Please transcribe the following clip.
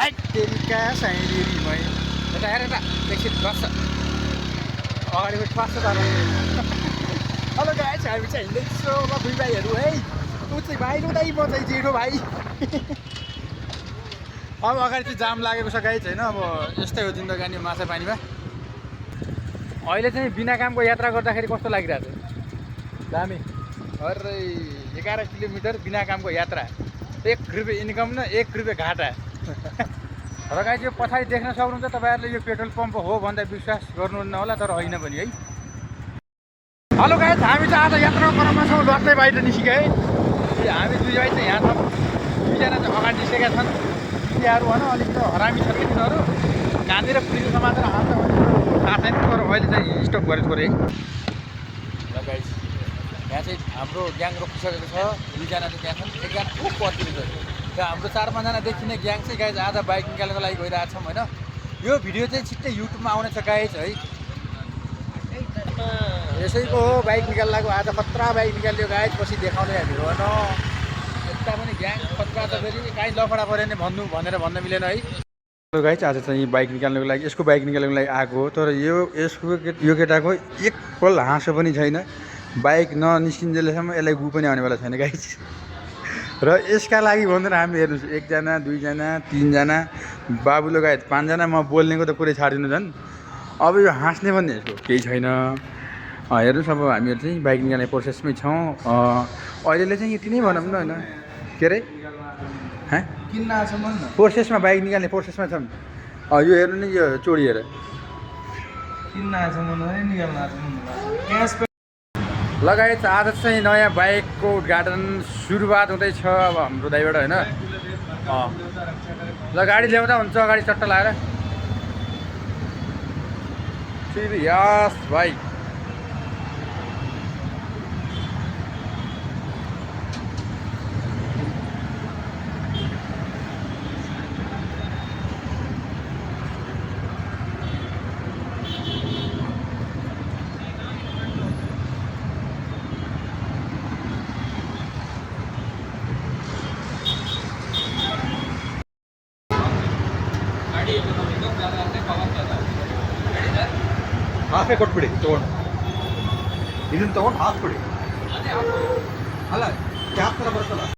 तेरिका साइडेरी मै यता हेर यता एकछिन बस्छ अगाडि पनि बस्छ तर हेलो गाइस हामी चाहिँ हिँड्दैछौँ ल दुई भाइहरू है ऊ चाहिँ भाइ रुँदै म चाहिँ जेठो भाइ अब अगाडि चाहिँ जाम लागेको छ गाइस होइन अब यस्तै हो जिन्दगानी माछा पानीमा अहिले चाहिँ बिना कामको यात्रा गर्दाखेरि कस्तो लागिरहेको छ दामी अरे 11 किलोमिटर बिना कामको यात्रा 1 रुपियाँ इन्कम न 1 रुपियाँ घाटा र गाइस यो पछाडि देख्न सक्नुहुन्छ तपाईँहरूले यो पेट्रोल पम्प हो भन्दा विश्वास गर्नुहुन्न होला तर होइन पनि है हेलो गाइस हामी चाहिँ आज यात्राको क्रममा छौँ लट्टै बाहिर निस्के है हामी दुई भाइ चाहिँ यहाँ छौँ दुईजना चाहिँ अगाडि निस्केका छन् तिनीहरू भनौँ अलिकति हरामी छन् कि तिनीहरू कहाँनिर पुलिस समातेर हाल्छ भने थाहा छैन तर अहिले चाहिँ स्टप गरेको छोरे है ल गाइस यहाँ चाहिँ हाम्रो ग्याङ रोकिसकेको छ दुईजना चाहिँ त्यहाँ छन् एकजना को पर्तिर छ र हाम्रो 4-5जना देखिने ग्याङ चाहिँ गाइस आज बाइक निकाल्नको लागि गइरहेको छौँ होइन यो भिडियो चाहिँ छिट्टै युट्युबमा आउनेछ गाइस है यसैको हो बाइक निकाल्दाको आज खतरा बाइक निकाल्यो गाइस पछि देखाउने हामीहरू होइन यता पनि ग्याङ खतरा त फेरि काहीँ लफडा पऱ्यो भने भनेर भन्न मिलेन है गाइस आज चाहिँ बाइक निकाल्नको लागि यसको बाइक निकाल्नको लागि आएको हो तर यो केटाको एक पल हाँसो पनि छैन बाइक ननिस्किन्जेलसम्म यसलाई गु पनि आउनेवाला छैन गाइस र यसका लागि भन्दैन हामी हेर्नुहोस् 1 जना 2 जना 3 जना बाबु लगायत 5 जना म बोल्नेको त पुरै छाडिदिनु झन् अब यो हाँस्ने भन्ने यसको केही छैन हेर्नुहोस् अब हामीहरू चाहिँ बाइक निकाल्ने प्रोसेसमै छौँ अहिले चाहिँ यति नै भनौँ न होइन के अरे किन्न आछौँ न प्रोसेसमा बाइक निकाल्ने प्रोसेसमा छौँ यो हेर्नु नि यो चोडिएर किन्न आछौँ नि निकाल्न आछौँ लगायत आज चाहिँ नयाँ बाइकको उद्घाटन सुरुवात हुँदैछ अब हाम्रो दाइबाट होइन ल गाडी ल्याउँदा हुन्छ अगाडि चट्ट लाएर सिरियस भाइ ಹಾಫೇ ಕೊಟ್ಬಿಡಿ ತೊಗೊಂಡು ಇದನ್ನು ತೊಗೊಂಡು ಹಾಕ್ಬಿಡಿ ಅಲ್ಲ ಕ್ಯಾಬ್ ಥರ ಬರ್ತಲ್ಲ